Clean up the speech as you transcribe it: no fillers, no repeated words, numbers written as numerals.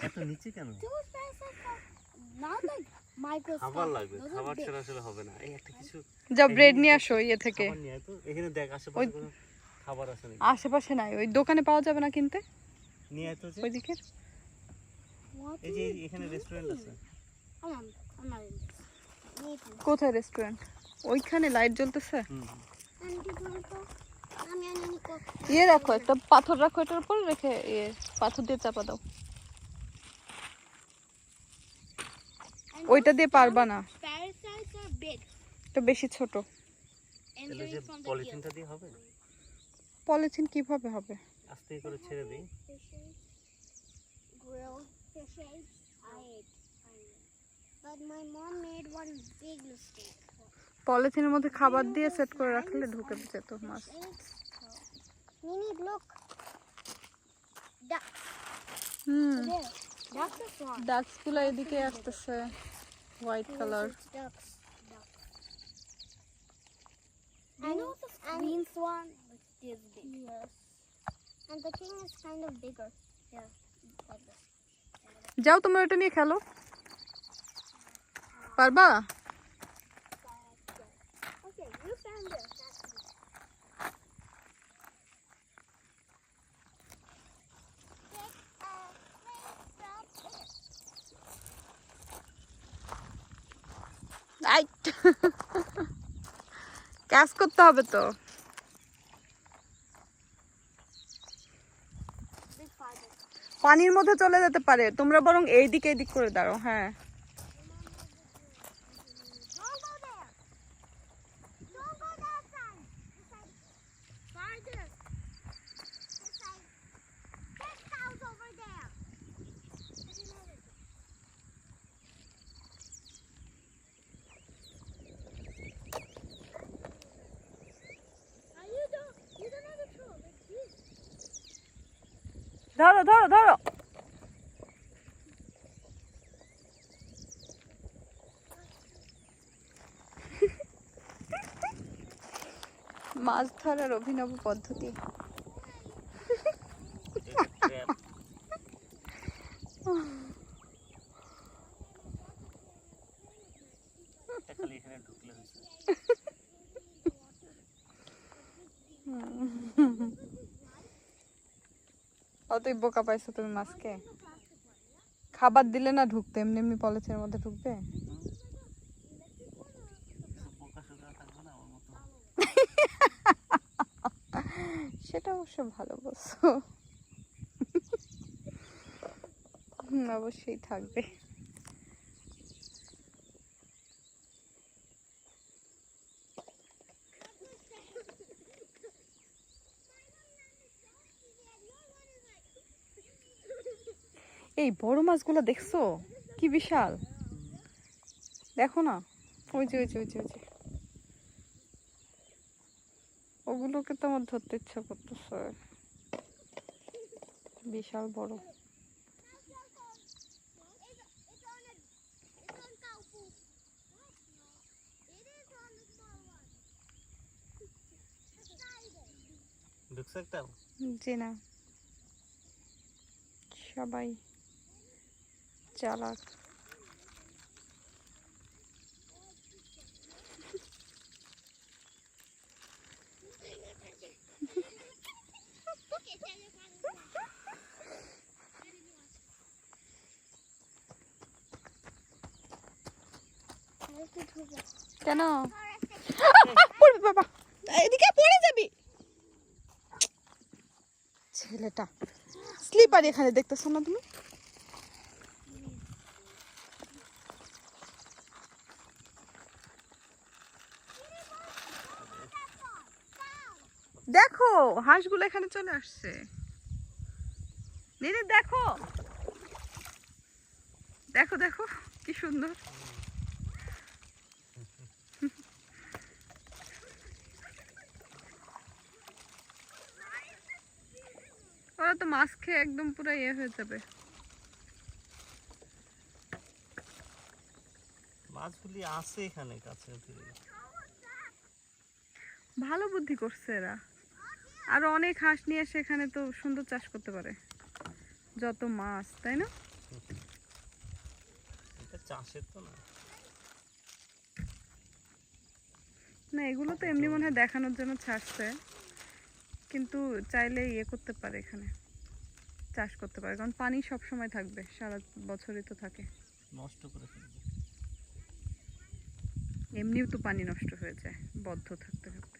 এত নিচে কেন? খাবার লাগবে, খাবার ছাড়া আসলে হবে না। এই একটা কিছু যা ব্রেড নিয়ে আসো ইয়ে থেকে। খাবার নিয়ে আয় তো। এখানে দেখ আশেপাশে কোনো খাবার আছে নাকি? আশেপাশে নাই, ওই দোকানে পাওয়া যাবে না কিনতে? নিয়ে আয় তো যে। ওইদিকে এই যে এখানে রেস্টুরেন্ট আছে। কোথায় রেস্টুরেন্ট? ওইখানে লাইট জ্বলতেছে। ইয়ে রাখো, একটা পাথর রাখো, এটার উপর রেখে ইয়ে পাথর দিয়ে চাপা দাও। ওইটা দিয়ে পারবা না, এটা বেশি ছোট। তাহলে যে পলিথিনটা দিয়ে হবে? পলিথিন কিভাবে হবে? আস্তে করে ছেড়ে দিই। পলিথিনের মধ্যে খাবার দিয়ে সেট করে রাখলে ঢুকে যেত মাছ। ডাকস গুলো এদিকে আসতেছে, white colour. I know the green swan is big. Yes. And the king is kind of bigger. Yeah, like this. যাও তোমরা এটা নিয়ে খেলো, পারবা? Okay, you stand there. Catch করতে হবে তো। পানির মধ্যে চলে যেতে পারে, তোমরা বরং এইদিক এইদিক করে দাঁড়াও। হ্যাঁ, Don't go there. Don't go that side. This side. Farther. This side. There's cows over there. You don't have to throw. Let's see. ধরো ধরো ধরো। মাছ ধরার অভিনব পদ্ধতি। খালি এখানে ঢুকলে হয়েছে। অতই বোকা পাইছো তুমি মাছকে। খাবার দিলে না ঢুকতে, এমনি এমনি পলিথিনের মধ্যে ঢুকবে। সেটা অবশ্য ভালো বলছো। অবশ্যই থাকবে। এই বড় মাছগুলো দেখছো কি বিশাল, দেখো না, ওই যে ওই যে ওই যে ওই যে ওগুলোকে তো আমার ধরতে ইচ্ছা করতেছে, বিশাল বড়। ঢুকছে একটা? জি না, সবাই চালাক। কেন পড়বি বাবা, এদিকে পড়ে যাবি। ছেলেটা স্লিপার এখানে দেখতেছো না তুমি? দেখো হাঁসগুলো এখানে চলে আসছে। নিনি দেখো, দেখো দেখো কি সুন্দর। ওরা তো মাছ খেয়ে একদম পুরো ইয়ে হয়ে যাবে। মাছগুলি আছে এখানে কাছে। ভালো বুদ্ধি করছে এরা। আরো অনেক হাঁস নিয়ে এসে এখানে তো সুন্দর চাষ করতে পারে, যত মাছ, তাই না? এটা চাষের তো না। না, এগুলো তো এমনি মনে হয় দেখানোর জন্য ছাড়ছে, কিন্তু চাইলে ইয়ে করতে পারে, এখানে চাষ করতে পারে, কারণ পানি সব সময় থাকবে, সারা বছরই তো থাকে। নষ্ট করে ফেলবে। এমনিও তো পানি নষ্ট হয়ে যায় বদ্ধ থাকতে থাকতে।